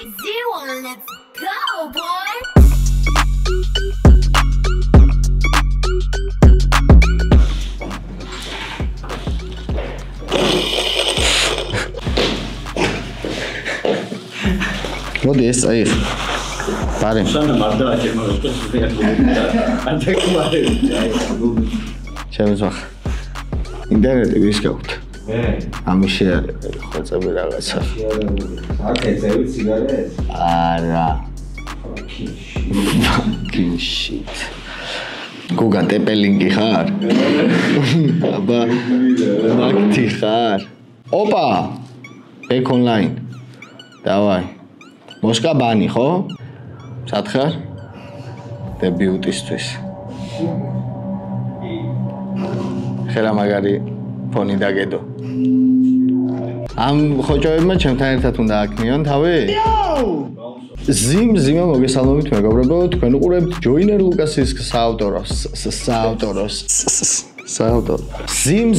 Z1, let's go, boy! მოდი ეს წაიღ. ბარე. სანამ არ დააჭერმავთ ეს არ დაგმარებით. შემოძახ. ინტერნეტი ვის გაქვთ? მე. ამის შეარება, ხოწები რაღაცა. აკე წევი ციგარეს? არა. Fucking shit. გუგა ტეპელინგი ხარ? აბა. მაგთი ხარ? ოპა. Back online. Давай. Მოსკა ბანი, ხო? სათხარ? დებიუტისთვის. ხელა მაგარი ფონი დაგედო. ამ ხოჭოებმა ჩემთან ერთად უნდა აქნიონ თავი? ზიმა მოგესალმებით მეგობრებო, თქვენ უყურებთ ჯოინერ ლუკასის საავტორო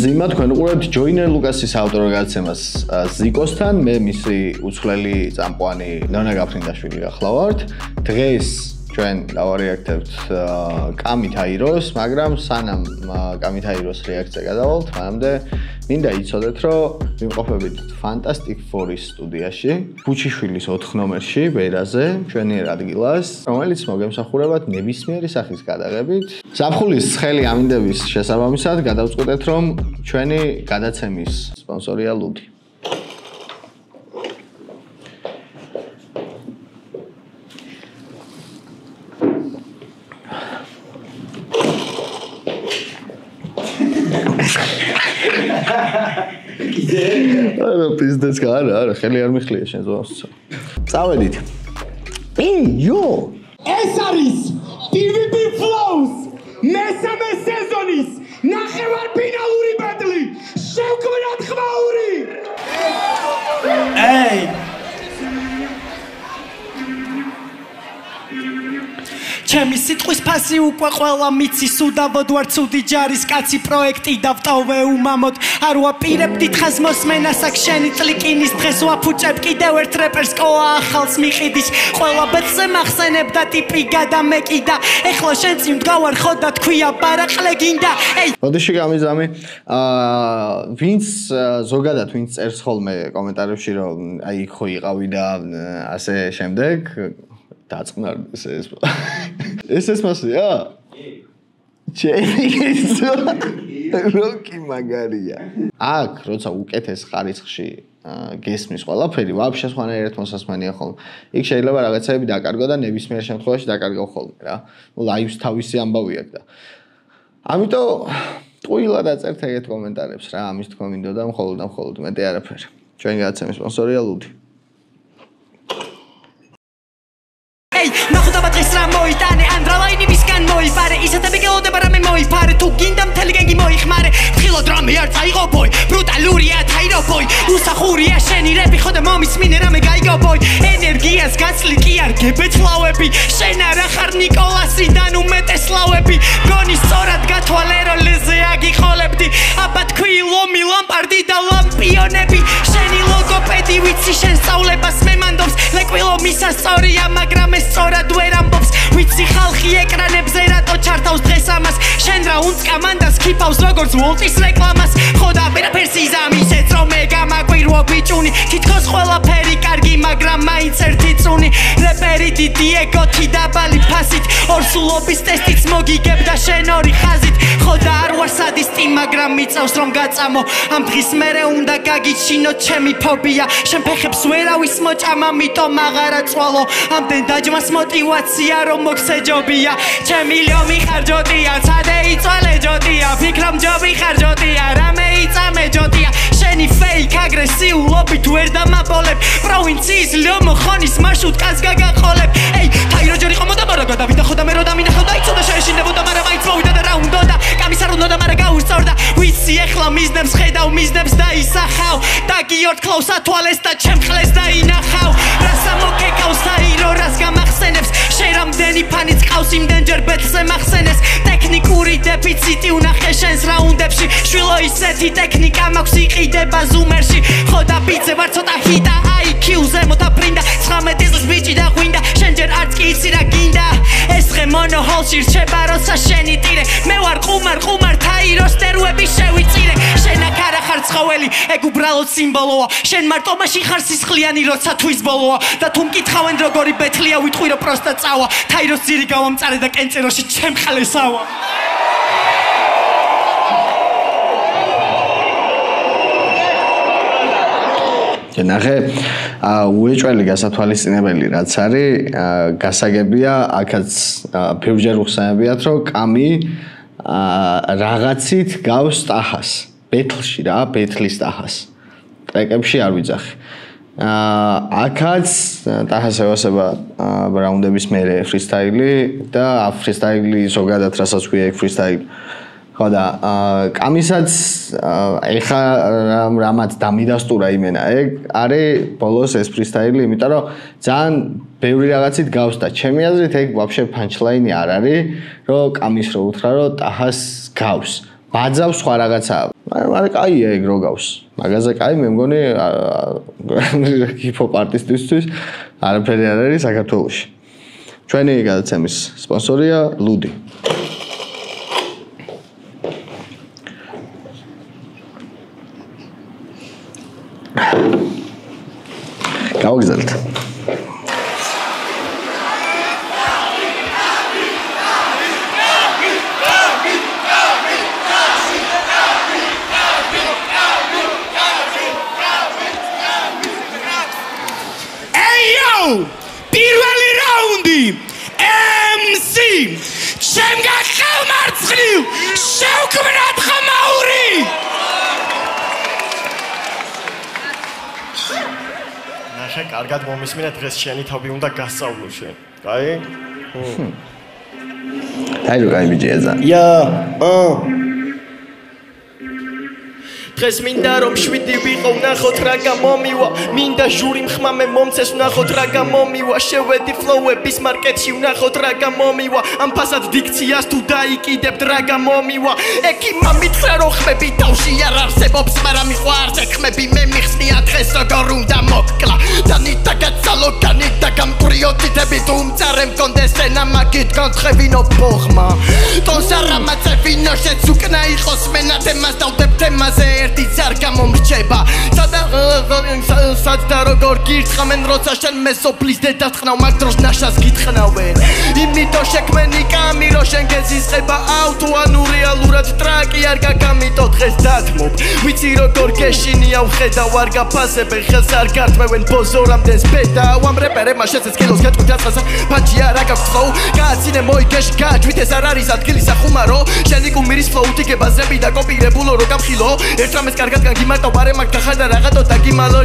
ზიმა თქვენ უყურებთ ჯოინერ ლუკასის საავტორო გადაცემას ზიკოსთან, მე მისი უცვლელი წამყვანი ნონა გაფრინდაშვილი გახლავართ. დღეს ჩვენ დავარეაქტებთ კამით აიროს, მაგრამ სანამ კამით აიროს რეაქცია გადავალთ, მანამდე მინდა იცოდეთ, რომ ვიმყოფებით Fantastic Four-ის სტუდიაში, ბუჩიშვილის 4 ნომერში, ვერაზე, ჩვენი ადგილას, რომელიც მოგემსახურებათ ნებისმიერი სახის გადაღებით. ზაფხულის ცხელი ამინდების შესაბამისად გადავწყვეტეთ, რომ ჩვენი გადაცემის სპონსორია ლუდი. არა პიზდეს არა ხელი არ მიხლია შენ ზოას. წავედით. იო ეს არის PvP Flows მესამე სეზონის ნახევარფინალური ბეტლი შევქმნათ ხმაური. ეი ჩემი სიტყვის ფასი უკვე ყველა მიცის უდავოდ ვარ ცუდი ჯარის კაცი პროექტი დავტოვე უმამოდ არ ვაპირებ დიდხანს მოსმენას აქ შენი წლიკინის დღეს ვაფუჭებ კიდევ ერთ რეპერს ყოა ახალს მიყიდის ყველა ბეთზე მახსენებდა ტიპი გადამეკიდა ეხლა შენ წინ მდგავარ ხო და თქვია ბარაყლე გინდა ეი ბოდიში გამიზამი ვინც ზოგადად ვინც წერს ხოლმე კომენტარებში რომ აი იქ ხო იყავი და ასე შემდეგ დაწყნარდეს ეს ეს მასია? როკი მაგარია. აქ როცა უკეთეს ხარისხში გესმის ყველაფერი, ვაფშე სხვანაირად მოსასმენია ხოლმე. იქ შეიძლება რაღაცები დაკარგო და ნებისმიერ შემთხვევაში დაკარგო ხოლმე რა. ნუ ლაივს თავისი ამბავი აქვს და. ამიტომ ტყუილა დაწერთ ეგეთ კომენტარებს რა, ამის თქმა მინდოდა მხოლოდ მეტი არაფერი. ჩვენი გადაცემის სპონსორია ლუდი. ნახოთ დღეს რა მოიტანე ანდრალაინი მისგან მოიფარე ისეთები გელოდება რამე მოიფარე თუ გინდა მთელი გენგი მოიხმარე ხილოდ რამე არ წაიღო ბოი ბრუტალურია თაირო ბოი უსახურია შენი რეპი ხო და მომისმინე რამე გაიგო ბოი ენერგიას გაცლი კი არ გებეცლავები შენ არა ხარ ნიკოლასიდან უმეტესლავები გონი სწორად გათვალე როლზე აგიხოლებდი აბა თქვი ლომი ლამპარდი და ლამპიონები შენი ლოგოპედი ვიცი შენ სწავლებას მემანდობს ლეკვილო მისასწორია მაგრამ ეს სწორად ვერ ამბობს ვიცი ხალხი ეკრანებზე რატო ჩართავს დღეს ამას შენ რა უნწკა მანდას ქიფავს როგორც ვოლტის რეკლამას ხო და ვერაფერს იზამის ეც რომ მე გამაკვირვო ბიჭუნი თითქოს ყველაფერი კარგი მაგრამ მაინც ერთი წუნი რეპერი დიდი ეგოთი დაბალი ფასით ორსულობის ტესტიც მოგიგებდა შენ ორი ხაზით ხო და არ ვარ სადისტი მაგრამ მიწევს რომ გაწამო ამ დღის მერე უნდა გაგიჩინო ჩემი ფობია შენ ფეხებს ვერავის მოჭამა მიტომ აღარა წვალო ამდენ დაჯმას მოტივაცია რომ მოგსეჯობია ჩემი ლომი ხარჯოტია ცადე იწვალე ჯოტია ფიქრობ ჯობი ხარჯოტია რამე იწამე ჯოტია შენი ფეიქ აგრესიულობით ვერ დამაბოლებ პროვინციის ლომო ხონის მარშრუტკას გაგაყოლებ ეი თაირო ჯერი ხომ მოდაბარა გადავიდა ხო და მე რო დამინახავ და იცოდა შეეშინდებოდა მაგრამ მაინც მოვიდა და რა უნდოდა კამის არ უნდა და მარა გაუსწორდა ვიცი ეხლა მიზნებს ხედავ მიზნებს დაისახავ და გიორთქლავ სათვალეს და ჩემხლეს დაინახავ რას ამოგეკავს საირო რას გამახსენებს შენ რამდენი ფანიც ყავს იმდენჯერ ბეთლზე მახსენეს ტექნიკური დეფიციტი უნახე შენს რაუნდებში შვილო ისეთი ტექნიკა მაქვს იყიდება ზუმერში ხო და ბიძე ვარ ცოტა ჰიტა IQ-ზე მოთაფრინდა 19 წლის ბიჭი და ღვინდა შენ ჯერ არც კი იცი რა გინდა ეს დღე მონოჰოლში რჩება როცა შენი ტირე მე ვარ ყუმარ თაირო სტერუები შევიწირე შენ აქ არა ხარ ცხოველი ეგ უბრალოდ სიმბოლოა შენ მარტომაში ხარ სისხლიანი როცა თვის ბოლოა და თუ მკითხავენ როგორი ბეთლია ვიტყვი რომ პროსტა წავა თაიროს ძირი გავამწარე და კენწეროში ჩემხალესავა ნახე უეჭველი გასათვალისწინებელი რაც არის გასაგებია აქაც ფიურჯერ უხსენებიათ რომ კამი რაღაცით გავს ტახას ბეთლში რა ბეთლის ტახას ტრეკებში არ ვიძახი აქაც ტახას ევასება რაუნდების მერე ფრისტაილი და ფრისტაილი ზოგადად რასაც ქვია ეგ ფრისტაილი ხო და კამისაც ეხა რამაც დამიდასტურა იმენა ეგ არის ბოლოს ეს ფრისტაილი იმიტომ რომ ძალიან ბევრი რაღაცით გავს და ჩემი აზრით ეგ ვაფშე პანჩლაინი არ არის რომ კამის რო უთხრა რომ ტახას გავს ბაძავს სხვა რაღაცა მაგრამ კაია ეგ რო გავს მაგაზე კაი მე მგონი ჰიპ-ჰოპ არტისტისთვის არაფერი არ არის საქართველოში ჩვენი გადაცემის სპონსორია ლუდი გავგზავნეთ პირველი რაუნდი MC ჩემგან ხელმარცხნივ შევქმნათ ხმაური ნახე კარგად მომისმინე დღეს შენი თავი უნდა გასწავლო შენ კაი აი რო კაი ბიჭია ზა დღეს მინდა რომ შვიდი ვიყო ვნახოთ რა გამომივა მინდა ჟური მხმამე მომცეს ვნახოთ რა გამომივა შევედი ფლოუების მარკეტში ვნახოთ რა გამომივა ამ ფასად დიქციას თუ დაიკიდებთ რა გამომივა ეკიმა მითხრა რომ ხმები თავში არ არსებობს მაგრამ მიყვარს ეხმები მე მიხსნია დღეს როგორ უნდა მოკლა დანიტა გაცალო განიტა გამპრიოტიტები თუ მწარე მქონდეს ენა მაგით განთხევინო ფოხმა თოს არამაძე ვინო შეცუკნა იყოს მენა თემას დავდებ თემაზე ერთი ძარ გამომრჩება სადაც და როგორ გირთხამენ როცა შენ მესოფლის დედას ხნავ მაგ დროს ნაშას გითხნავენ იმიტომ შექმენი კამი რო შენ გეზისხება ავტო ანუ რეალურად ტრაკი არ გაგამიტო დღეს დათმობ ვიცი როგორ გეშინია ვხედავ არ გაფასებენ ხელს არ გართმევენ ბოზო რამდენს ბედა ამ რეპერებმა შეცეს კილოს გეტყვით დაწყასა ფანჯი არა გაქვს ფლოუ გააცინე მოიგეში გააჩვით ეს არ არის ადგილი სახუმარო შენი კუმირის ფლოუ ტიგებაზები და კოპირებულო რო გამხილო ერთამეს კარგად გაგიმარტო ბარე მაგ გახადა რაღაცო დაგიმალო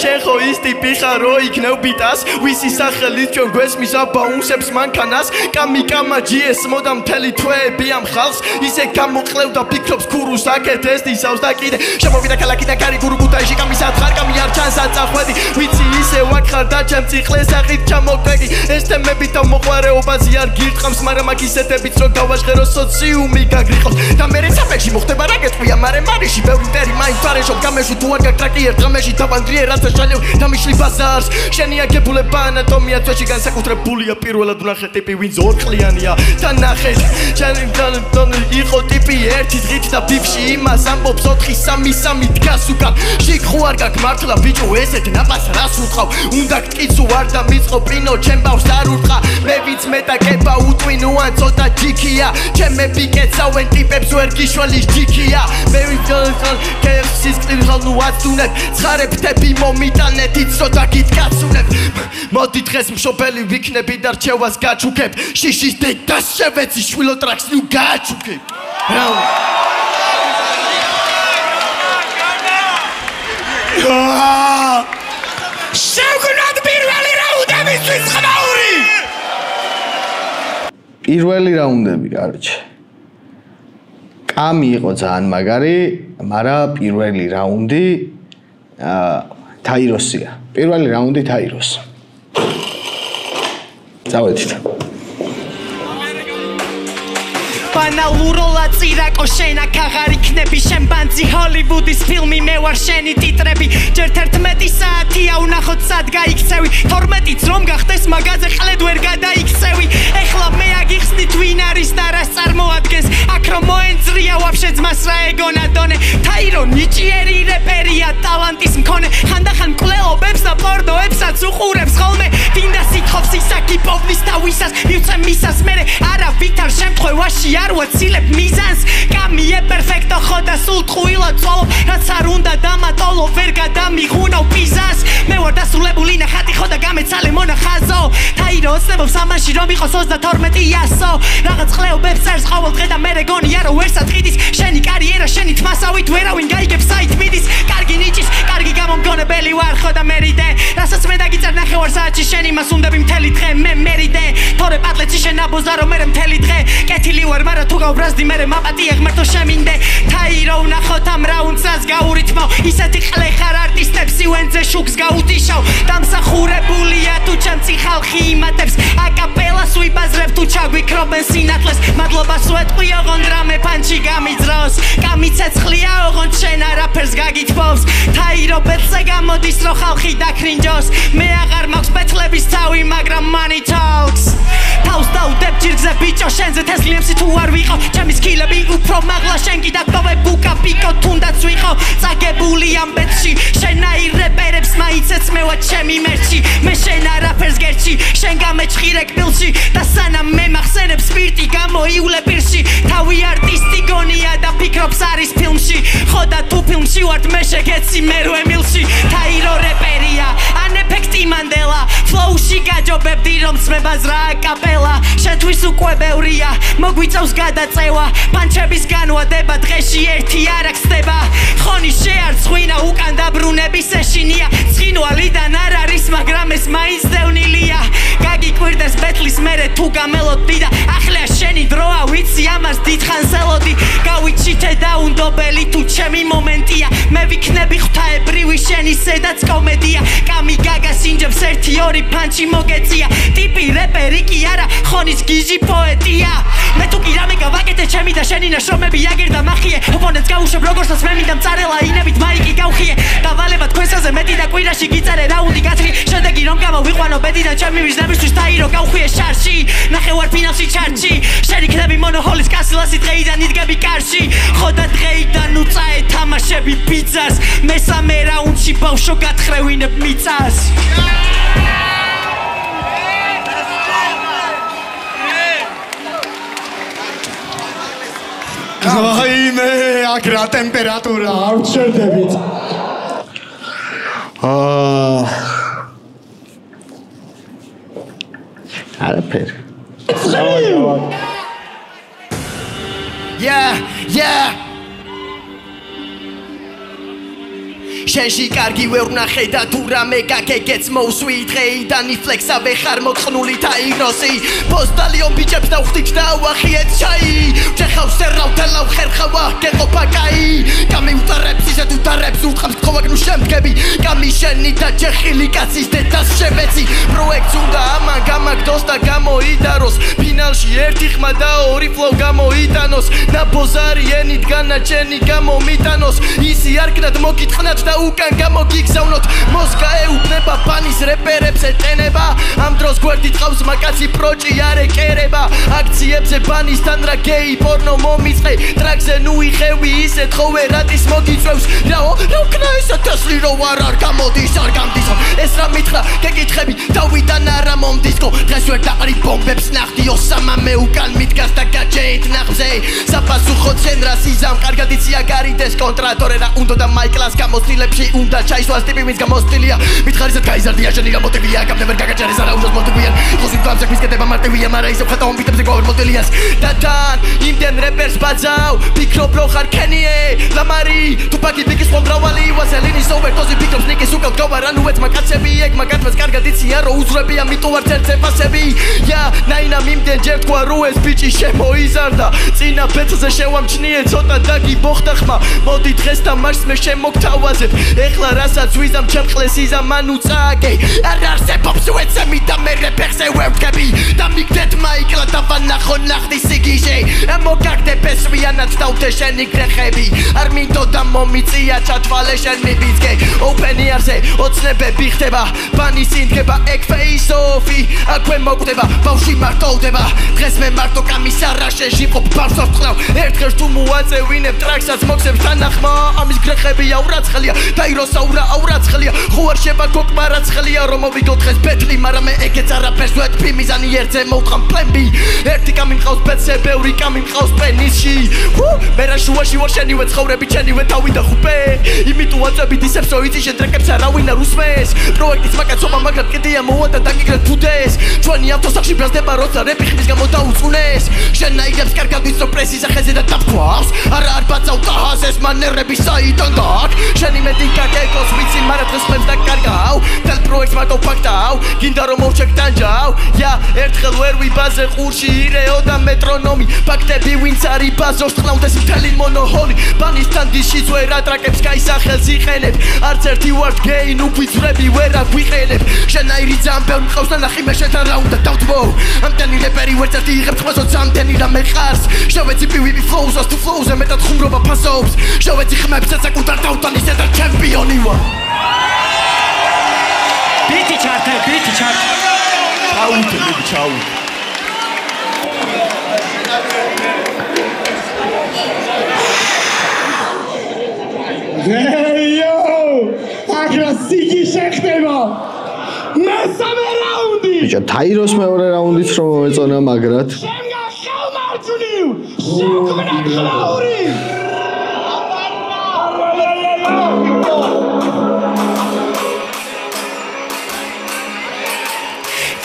შენ ხო ის ტიპი ხარო იქნევ ბიტას ვისი სახელით ჩვენ გვესმის აბაუნსებს მანქანას კამი კამაჯიეს მოდამ მთელი თვეები ამ ხალხს ისე გამოყლევდა ფიქრობს ქურუს აქეთ ეს ისავს და კიდე შემოვიდა ქალაქიდან კარი გურუგუტაიში კამის ათხარ კამი არ ჩანს აწახვედი ვიცი ისე ვაკხარ და ჩემ წიხლეს აღით ჩამოვტეგი ეს თემები და მოყვარეობაზე არ გირთხამს მაგრამ აქ ისეთებიც რომ გავაჟღერო სოციუმი გაგრიყოს და მე რეცაფეში მოხდება რა გეტყვია მაგრამ მარიში ბევრი მტერი მაინც თარეშობ გამეში თუ არ გაკრაკი ერთ ღამეში თავანდრიე რაც შალევ დამიშლი ბაზარს შენი აგებულება ანატომია თვეში განსაკუთრებულია პირველად ვნახე ტიპი ვინც ორყლიანია და ნახეთ შენი იყო ტიპი ერთი დღით და ბიფში იმას ამბობს 4-3-3 დგას უკან შიგ ხო არ გაქვს მართლა ბიჭო ესეთ ნაპას რას უთყავ უნდა გკიცო არ და მიწყო პინო ჩემ ბავშვს არ უთყა მე ვინც მეტაკება უტვინო ან ცოტა ჯიქია ჩემები კეცავენ ტიპებს ვერ გიშველის ჯიქია მე ვინც KFC-ს ყირღალნუ აცუნებ ცხარებთები მომიტანეთ იცოდა გიტკაცუნებ მოდი დღეს მშობელი ვიქნები და რჩევას გაჩუქებ შიშის დედას შევეცი შვილო ტრაქს ნუ გააჩუქებ შევგვნათ პირველი რაუნდების ხმაური პირველი რაუნდები კარჩე წამი იყო ძალიან მაგარი, მაგრამ პირველი რაუნდი თაიროსია. პირველი რაუნდი თაიროს. წავედით. Banaluro tsirako shena აღარ იქნები შენ ბანძი ჰოლივუდის ფილმი მე ვარ შენი ტიტრები ჯერ 11 საათია ვნახოთ სად გაიქცევი 12-იც რომ გახდეს მაგაზე ყლედ ვერ გადაიქცევი ეხლა მე აგიხსნით ვინ არის და რას წარმოადგენს აქ რომ მოენძრია ვაფშე ძმას რა ეგონა დონე თაირო ნიჭიერი რეპერია ტალანტის მქონე ხანდახან მკვლელობებს და პორნოებსაც უყურებს ხოლმე ვინდა სიტყობს ისაკი პოვნის და ვისას მივცემ მისას მერე არა ვითარ შემთხვევაში არ ვაცილებ მიზანს კამიე პერფექტო ხოდა სულ ტყუილა წვალობ რაც არ უნდა დამატოლო ვერ გადამიღუნავ პიზას მე ვარ დასრულებული ნახატი ხოდა გამეცალე მონახაზო თაირო ოცნებობს ამაში რომ იყოს 32-იასო რაღაც ყლეობებს წერს ყოველ დღე და მე რეგონია რომ ვერსად ყიდის შენი კარიერა შენი თმასავით ვერავინ გაიგებს საით მიდის კარგი ნიჭის კარგი გამომგონებელი ვარ ხოდა მერიდე რასაც მე დაგიწერ ნახევარ საათში შენ იმას უნდები მთელი დღე მე მერიდე თორე პატლეცი შენ აბოზა რომ მე მთელი დღე კეთილი ვარ მაგრამ თუ გავბრაზდი მე მაპატიე ღმერთო შემინდე თაირო ვნახოთ ამ რაუნდსაც გაურითმო ისეთი ყლე ხარ არტისტებს ივენზე შუქს გაუთიშავ დამსახურებულია თუ ჩემცი ხალხი იმატებს აკაპელას ვიბაზრებ თუ ჩაგვიქრობენ სინათლეს მადლობას ვეთყვი ოღონდ რამე პანჩი გამიძროს გამიცეცხლია ოღონდ შენ არაფერს გაგითბობს თაირო ბეთზე გამოდის რო ხალხი დაქრინჯოს მე აღარ მაქვს ბეთლების თავი მაგრამ money talks თავს დაუდებ ჯირგზე ბიჭო შენზე თესლიემსი თუ არ ვიყო ჩემი სკილები უფრო მაღლა შენ კი დაგდობე ბუკა პიკო თუნდაც ვიყო წაგებული ამ ბეთში შენაირ რეპერებს მაიცეც მე ვარ ჩემი მერჩი მე შენ არაფერს გერჩი შენ გამეჭხირე კბილში და სანამ მე მახსენებ სპირტი გამოივლე პირში თავი არტისტი გონია და ფიქრობს არის ფილმში ხოდა თუ ფილმში ვარ მე შეგეცი მე რო ემილში თაირო რეპერია ან ეფექტი მანდელა ფლოუში გაჯობებდი რომ სმებაზრა აკაპელა შენთვის უკვე ბევრია მოგვიწევს გადაწევა პანჩების განვადება დღეში ერთი არ აქცდება ხონი შეარცხვინა უკან დაბრუნების ეშინია ცხინვალიდან არ არის მაგრამ ეს მაინც დევნილია გაგიკვირდეს ბეთლის მერე თუ გამელოდი და ახლა შენი დროა ვიცი ამას დიდხანს ელოდი გავიჩითე დაუნდობელი თუ ჩემი მომენტია მე ვიქნები ღვთაებრივი შენი სედაც კომედია კამი გაგას ინჯებს 1-2 პანჩი მოგეწია ტიპი რეპერი კი არა ხონის გიჟი პოეტია მე თუ კი რამე გავაკეთე ჩემი და შენი ნაშრომები აგერდა მახიე ოპონენტს გავუშვებ როგორცაც მე მინდა მწარელა ინებით მაიკი გავხიე და ვალება თქვენსაზე მეტი და კვირაში გიწერე რაუნდი გათრի შედეგი რომ გამოვიყვანო ბედიდან ჩემი ვიზნებისთვის თაირო გავხვიე შარში ნახევარ ფინალში ჩარტში შენი ქნები მონოჰოლის კასილასი დღეიდან იდგები კარში ხოდა დღეიდან უწაე თამაშები პიცას მესამე რაუნდში ბავშვო გათხრევინებ მიწას ვაიმე, აქ რა ტემპერატურა, არ ვჩერდებით. არაფერი. Yeah. შენში კარგი ვერ ვნახე და თუ რამე გაგეგეც მოუსვი დღეიდან იფლექსავე ხარ მოწყნული თაიროსი პოსტალიონ ბიჭებს დავხვდით და ავახიეთ ჩაი ვჭეხავ სერავთელავ ხერხავა გეყოფა კაი გამიუტარებს ისე თუ დარებს უთხრამს თხოვაგნუ შემდგები კამი შენი და ჯეხილი კაცის დედას შევეცი პროექტს უნდა ამან გამაგდოს და გამოიდაროს ფინალში ერთი ხმა და ორი ფლოუ გამოიტანოს ნაბოზარი ენით განაჩენი გამომიტანოს ისი არკნად მოგიტყნათ და უკან გამოგიგზავნოთ მოსკა ეუბნება ფანის რეპერებს ეტენება ამ დროს გვერდი ტყავს მაკაცი პროჭი არ ეკერება აქციებზე ფანისთან რა გეი პორნო მომიწყე ტრაქზე ნუ იხევი ისე თხოვე რატის მოგიწევს რაო რა ვქნა ესა თესლი რო არ გამოდის არ გამდისო ეს რა მითხრა გეკითხები დავიდან არა მომდისკო დღეს ვერ დაყრი ბომბებს ნახდი ოსამა მე უკან მიდგას და გაჯეით ნახზე საპასუხო ცენტრა სიზამ კარგად იცია გარიდეს კონტრატორე რა უნდა და მაიკლას გამოსtildeებში უნდა ჩაისვას ტიპი ვინც გამოსtildeა მითხარისად გაიზარდია შენი გამოტებია გამნებერ გაგაჭერეს არა უნდა მოტივიან ხოსი გამსაკმის კეთება მარტივია მაგრამ ისევ ხატაონ ბიტებზე გვაურ მოდელიას და თან იმდენ რეპერს ბაძავ ფიქრობ რო ხარ ქენიე ლამარი თუპაკი ბიგის მომდრავალი ვასელინის ოვერდოზი ფიქრობს ნიკის უკავ გავარ ანუ ეცმა კაცები ეგ მაგათმაც კარგად იციან რო უძვრებია მიტოვარ ცერცე ფასები ია ნაინა მიმდენ ჯერ თქვა რო ეს ბიჭი შემოიზარდა მქონდა წინა ფეთზე შევამჩნიე ცოტა დაგიბოხდა ხმა მოდი დღეს და მარს მე შემოგთავაზებ ეხლა რასაც ვიზამ ჩემყლეს იზამან უწააგე არ არსებობს უეცემი და მე რეფერზე ვევდგები და მიგდეთ მაიკლა და ვანახო ნახდი სიგიჟე მოგაგდებ ესვიანად დავდე შენი გრეხები არ მინდოდა მომიწია ჩათვალე შენ მიბიძგე ოპენიარზე ოცნებები ხდება ბანის ინდგება ეგ face-off-ი აქვე მოკვდება ბავში მარტოვდება დღეს მე მარტო კამისარაშე ჟიყოფ ბავშვს ვწყნავ ერთხელ თუ მოაწევინებ ტრაქსაც მოხსებს თანახმა ამის გრეხები აურაცხელია დაიროს აურაცხელია ხო არ შევა გოკმარაცხელია რომ მოვიგო დღეს ბეთლი მაგრამ მე ეგეც არაფერს ვეთქვი მიზანი ერთზე მოვყავ პლენ-ბი ერთი კამი მყავს ბეთზე ბევრი კამი მყავს პენისში მე რა შუაში ვარ შენივე ცხოვრები ჩენივე თავი და ხუპე იმიტომ ვაწვევით ისევ იცი შენ ტრეკებს არავინ არ უსმეს პროექტის მაკაცობა მაგრამ კიდია მოვა და დაგიგრეთ ფუდეს ჩვენი ავტოსახში ბრაზდება როცა რეპი ხმის გამო დაუწუნეს შენ ნაიგებს კარგად ვიცო პრესის ახეზე და დაფქვავს არა არ ბაცავ ტահაზეს მანერები საიდან გაქვს შენი მედიკა გეკოს ვიცი მაგრამ დღეს ხმებს დაკარგავ თელ პროექტს მარტო ფაქტავ გინდა რომ მოვჩეკ ტანჯავ ია ერთხელ ვერ ვიბაზე ყურში ირეო და მეტრონომი ფაქტები ვინც არის ბაზოს ყნავდეს მთელი მონოჰოლი ბანისთან დიშიც ვერ ატრაკებს გაისახელს იყენებ არც ერთი ვარდ გეინ უგვიწრები ვერ აგვიყენებ შენაირი ძალიან ბევრი მყავს და ნახი მე შენთან რა უნდა დავთმო ამდენი რეპერი ვერც ერთი იღებს ხმასო ამდენი და მეყარს შევეცი პივიპი ფლოუზას თუ ფლოუზე მეტად ხუმრობა ფასობს შევეცი ხმებსაც საკუთარ დავტანისა და ჩემპიონი ვარ ბიტი ჩარტე ჩაუ Heyo! აგრესიგი შეხდება. მესამე რაუნდი. ბიჭო, თაიროს მეორე რაუნდიც რომ მოეწონა მაგრად. შემგა ხელმარჯვნივ. შექმნა ხაური.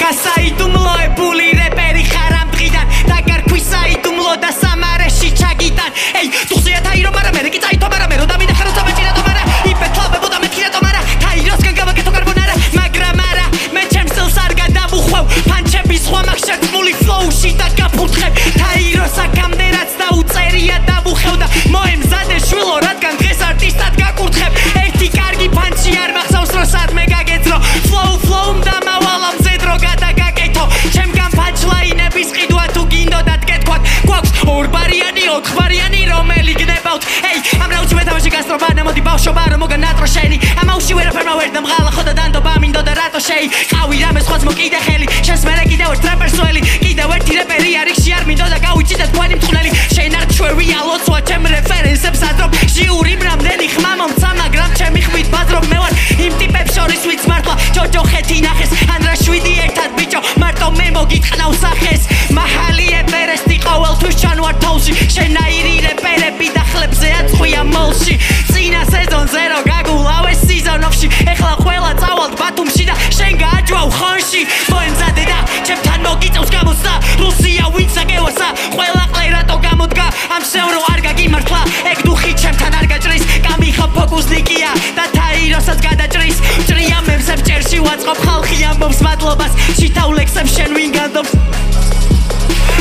გასაიდუმლოებული რეპერი ხარ ამ დღიდან დაგარქვის საიდუმლო და სამარეში ჩაგიტან ეი თუხზეა თაირო მაგრამ მე კი წაითო მაგრამ მე რო დამიდახა რო წამეჭირა თო მაგრამ იფეთლავებო და მეთქირა თო მაგრამ თაიროსგან გავაკეთო კარბონარა მაგრამ არა მე ჩემს წელს არ გადავუხვევ პანჩების სხვა მაგ შეთმული ფლოუში და გაფუთხებ თაიროს აქამდე რაც დაუწერია დავუხევ და მოემზადე შვილო რადგან დღეს არტისტად გაკურთხებ ერთი კარგი პანჩი არ მახსოვს რომ სად მე გაგეძრო ფლოუ და მავალ ამ ზედრო გადაგაკეთო ჩემგან პანჩლაინების ყიდვა თუ გინდოდათ კეთქვათ გვაქვს ორბარიანი ოთხბარიანი რომელი გნებავთ ეი ამ რაუნდში ვეთამაში გასტრობა ნამოდი ბავშვობა რომ მოგანატრო შენი ამაუში ვერაფერმა ვერ დამღალა ხო და დანდობა მინდოდა რატო შეი ყავი რამე სხვაც მოკიდე ხელი შენს მერე კიდევ ერთ ტრაპერსველი კიდევ ერთი რეპერი არიქში არ მინდოდა გავიცით და თქვენი მწვრთნელი შენ არ ჩვევი ალოცვა ჩემ რეფერენსებს ადრობ ჟიური რამდენი ხმა მომცა მაგრამ ჩემი ხვით ბაზრობ მე ვარ იმ ტიპებს შორის ვიც მართლა ჯოჯო ხეთი ნახეს ანრა 7 ერთად ბიჭო მარტო მე მოგიტყნავ სახეს მაჰალი ევერესტი ყოველთვის ჩანვარ თოვლში შენაირი რეპერები და ხლებზე აწყვია მოლში წინა სეზონზე რო გაგულავე სიზონოფში ეხლა ყველა წავალთ ბათუმში და შენ გააჯვავ ხონში მოემზადე და ჩემთან მოგიწევს გამოსა რუსია ვინც აგევასა ყველა ყლერატო გამოდგა ამ შევრო არ გაგიმართლა ეგ დუხი ჩემთან არ გაჭრის გამიხა ფოკუსნიკია და თაიროსაც გადაჭრის ჭრია მემსებს ჭერში ვაწყობ ხალხი ამბობს მადლობას შითავლექსებს შენ ვინ განდობს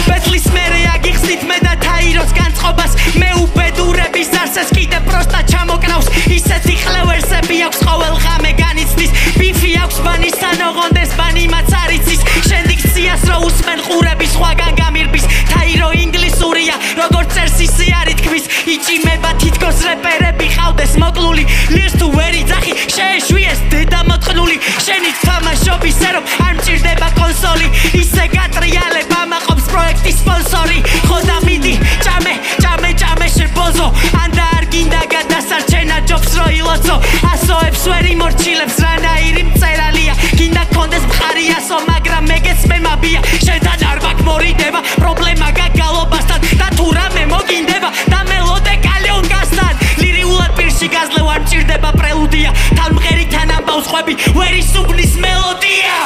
ბეთლის მერე აგიხსნით მე და თაიროს განწყობას მე უბედურების არსეს კიდე პროსტა ჩამოკნავს ისეთი ხლევერსები აქვს ყოველ ღამე განიცდის ბიფი აქვს ბანისთან ოღონდეს ბანი მათ არ იცის შენ დიქციას რო უსმენ ყურები სხვაგან გამირბის თაირო ინგლისურია როგორც წერს ისე არ ითქმის იჭიმება თითქოს რეპერები ყავდეს მოკლული ლირს თუ ვერ იძახი შეეშვიეს დედა მოწყნული შენი თამაშობისე რომ არ მჭირდება კონსოლი ისე გატრიალებ ამაყობს პროექტის სპონსორი ხო და მიდი ჭამე შებოზო ანდა არ გინდა გადასარჩენა ჯობს რო ილოცო ასოებს ვერ იმორჩილებს რანაირი მწერალია გინდა კონდეს მხარიასო მაგრამ მეგეც მე მაბია შენთან არ მაგმორიდება პრობლემა გაგალობასთან და თუ რამე მოგინდება და მელოდე კალიონგასთან ლირიულად პირში გაზლევ არ მჭირდება პრელუდია თან მღერითან ამბავს ხვები ვერ ისუბნის მელოდია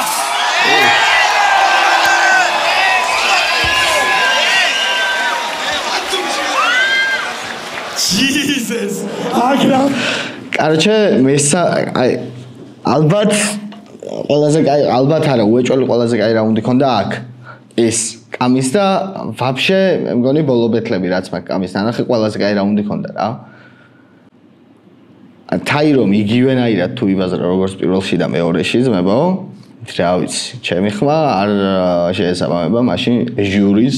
Jesus! აგრა. Короче, ალბათ ყველაზე კაი, ალბათ არა, უეჭველი ყველაზე კაი რაუნდი ქონდა აქ. ეს კამის და ვაფშე მე მგონი ბოლო ბეთლები რაც მაგ კამის ნანახი ყველაზე კაი რაუნდი ქონდა რა. თაირომ იგივენაირად თუ იბაზრა როგორც პირველში და მეორეში ძმებო, რა ვიცი, ჩემი ხმა არ შეესაბამება მაშინ ჟურის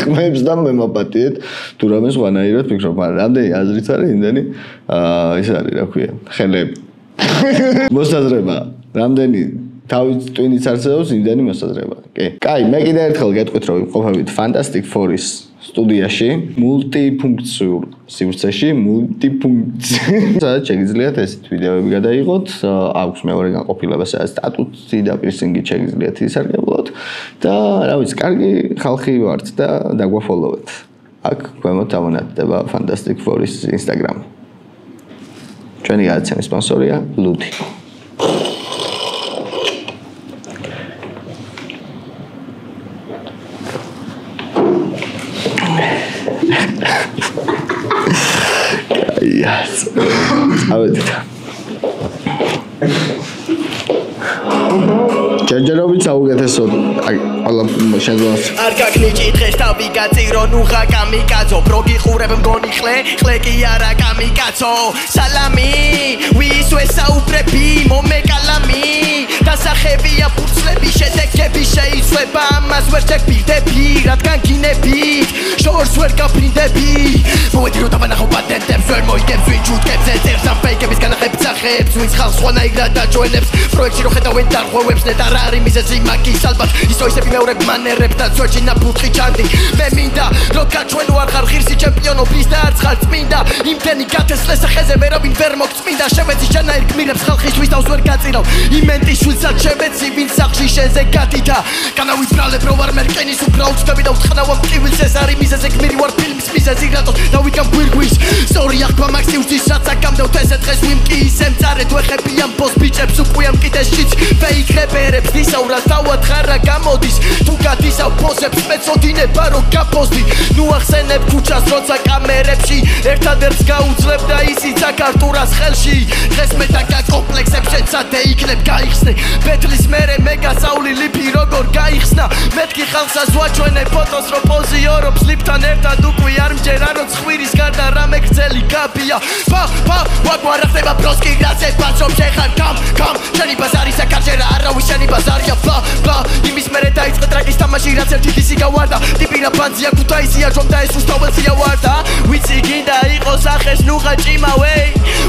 ხმებს და მემაპატიეთ თუ რამე სხვანაირად ფიქრობ, მაგრამ რამდენი აზრიც არის იმდენი ის არის რა ქვია, ხელები. მოსაზრება, რამდენი თავის ტვინიც არსებობს, იმდენი მოსაზრება. კი. კაი, მე კიდე ერთხელ გეტყვით რომ ვიმყოფებით Fantastic Four-ის სტუდიაში, მულტიფუნქციურ სივრცეში, სადაც შეგიძლიათ ესეთ ვიდეოები გადაიღოთ, აქვს მეორე განყოფილება, სადაც სტატუსი და პირსინგით შეგიძლიათ ისარგებლოთ და რა ვიცი, კარგი ხალხი ვართ და დაგვაფოლოვეთ. აქ ქვემოთ ამონათდება Fantastic Four-ის Instagram. ჩვენი გადაცემის სპონსორია ლუთი. Yes. ავედით. ჯერჯერობით საუკეთესო აი ყველა შეძლოს. არ გაგნიჭი დღეს თავი გაწირო ნუღა კამიკაცო პროგი ხურებ მგონი ხლე კი არა კამიკაცო სალამი ვის ვესაუბრები მომეკალამი დასახებია ფურცლები შედეგები შეიცვლება ამას ვერ შეგბირდები რადგან გინებით შორს ვერ გაფრინდები მოვედი რომ დავანახო პატენტებს ვერ მოიგებს ვინ ჯუტკებს ეწერს ამ ფეიკების განახებს სახებს ვინც ხალხს ხვანაირად დაჯვენებს პროექტში რო ხედავენ დარღვევებს ნეტარ არის მიზეზი მაგის ალბათ ისო ისები მეორებ მანერებს და ძვეჭინა ფუთხი ჩანდი მე მინდა რომ გაჩვენო არ ხარ ღირსი ჩემპიონო ფის და არც ხარ წმინდა იმდენი გათესლეს ახეზე ვერავინ ვერ მოგწმინდა შევეცი ჩანაერ გმირებს ხალხისთვის თავს ვერ გაწირავ იმენტის შვილსაც შევეცი ვინ სახში შენზე გადიდა განავიბრალებ რო ვარ მერკენის უბრალოდ ვწდები და უთხრნავ ტკივილს ეს არის მიზეზი გმირი ვარ ფილმის მიზეზი რატოს დავიკამ გვირგვის სწორი ახლა მაქსიუსის რაც აკამდევთ ესე დღეს ვიმკი ისე მწარეთ ვეხები ამ ბოს ბიჭებს უყვიამ კიდეს შიც ფეიქრებერებს დისავრას დავათხარა გამოდის თუ გადისავ პოზებს მეწოდინება რომ გაფოსდი ნუ ახსენებ ქუჩას როცა კამერებში ერთადერს გაუძლებ და ისიც აქ არტურას ხელში დღეს მე და კომპლექსებს შეცადე იქნებ გაიხსნე ბეთლის მერე მე გასავლი ლიფი როგორ გაიხსნა მეთქი ხალხსაც ვაჩვენე ფოტოს რო პოზიორობს ლიფთან ერთად უკვე არ მჯერა რომ ხვირის გარდა რამე გრძელი გაბია ფა ვაგვარა ხდება ბროსკი რაზე ბაცობ შეხარ კამ შენი ბაზარი საკარჯერა არავის შენი ბაზარია ბლა იმის მერე დაიწყე ტრაკის თამაში რაც ერთი დისი გავარდა ტიპირა ბანძია ქუთაისია ჯომ და ეს უსტაველსია ვარდა ვიცი გინდა იყოს ახეს ნუღა ჭიმავე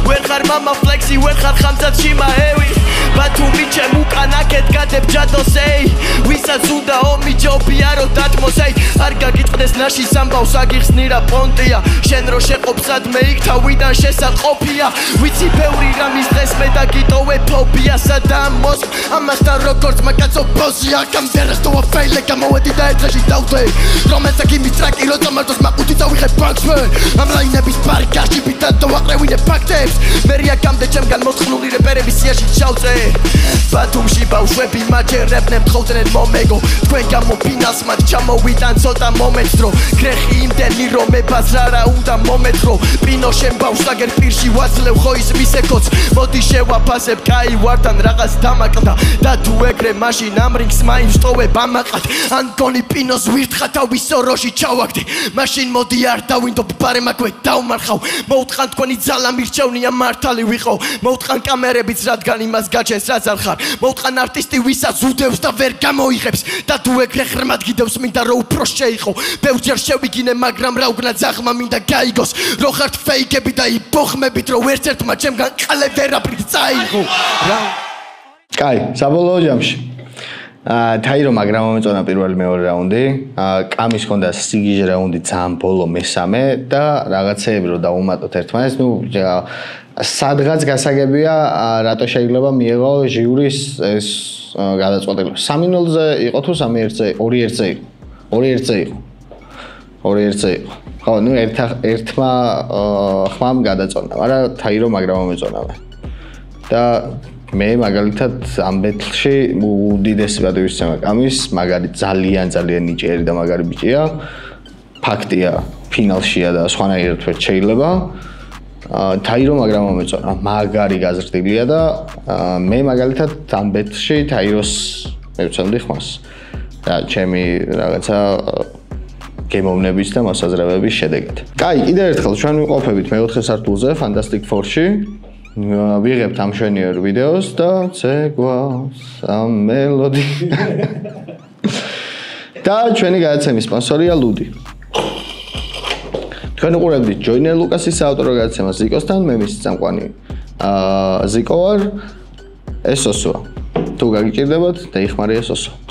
ვერ ხარ მამა ფლექსი ვერ ხარ ხამძად შიმაევი ბათუმი ჩემ უკანაკეთ გადებ ჯადოსეი ვისაც უნდა ომი ჯობია რომ დათმოსეი არ გაგიწყდეს ნაში სამბავს აგიხსნირა პონტია შენ რო შეყოფსად მე იქ თავიდან შესაყოფია ვიცი ბევრი რამის დღეს მე დაგიტოვე ფობიასა და მოსკ ამასთან როგორც მაგაცო ბოსია კამბერას თუ აფეილე გამოვედი და ერთ დღეში დავდე რომელსაც იმის ტრაკი რო წამართოს მაყუთი წავიღებ ბანკსმენ ამ ლაინების პარკაში ბიტა და ვაყრევინე ფაქტებს მერია გამდე ჩემგან მოწყნული რეპერების სიაში ჩავწე ბათუმში ბავშვები მაჯერებდნენ მხოლოდ მომეგო თქვენ გამო ფინალს მათ ჩამოვიტან ცოტა მომენტს დრო გრეხი იმდენი რომ ებაზრა რა უნდა მომეთრო პინო შენ ბავშვს აგერ პირში ვაძლევ ხო ის მისეკოც მოდი შევაფასებ კაი ვართან რაღაც დამაკლდა და თუ ეგრე მაშინ ამ რინგს მაინც ტოვებ ამაყად ან გონი პინოს ვირთხა თავის სოროში ჩავაგდე მაშინ მოდი არ დავინდობ ბარემაკვე დავმარხავ მოუტყან თქვენი ძალა მირჩევნია მართალი ვიყო მოუტყან კამერებიც რადგან იმას გაჩენს რაც არ ხარ მოუტყან არტისტი ვისაც უდევს და ვერ გამოიღებს და თუ ეგრე ღრმად გიდევს მინდა რომ უფრო შეიყო ბევრჯერ შევიგინე მაგრამ რა უგნა ძაღლმა მინდა გაიგოს რო ხართ ფეიკები და იბოხმებით რომ ერთ ერთმა ჩემგან ყალე ვერაფრით წაიღო რა კაი საბოლოო ჯამში თაირო მაგრამ მომეწონა პირველი მეორე რაუნდი კამის ჰქონდა სიგიჟე რაუნდი ძალიან ბოლო მესამე და რაღაცეები რომ დაუმატოთ ერთმანეთს ნუ სადღაც გასაგებია რატო შეიძლება მიიღო ჟიურის ეს გადაწყვეტილება 3-0-ზე იყო თუ 3-1-ზე 2-1-ზე იყო 2-1-ზე იყო ხო ნუ ერთმა ხმამ გადაწონა მაგრამ თაირო მაგრამ მომეწონა და მე მაგალითად ამ ბეთლში უდიდესი პატივისცემა კამის მაგარი ძალიან ნიჭიერი და მაგარი ბიჭია ფაქტია ფინალშია და სხვანაირად ვერ შეიძლება თაირო მაგრამ მომეწონა მაგარი გაზრდილია და მე მაგალითად ამ ბეთლში თაიროს მევცემდი ხმას და ჩემი რაღაცა გემოვნების და მოსაზრებების შედეგად. კაი, კიდევ ერთხელ ჩვენ ვიყოფებით მეოთხე სართულზე Fantastic Four-ში. ვიღებთ ამ მშვენიერ ვიდეოს და ცეგვავს ამ მელოდი. და ჩვენი გადაცემის სპონსორია ლუდი. თქვენ უყურებთ ჯოინერ ლუკასის საავტორო გადაცემას ზიკოსთან, მე მის წამყვანი ზიკო ვარ. ეს ოსოა. თუ გაგიჭირდებათ, დაიხმარია ოსო.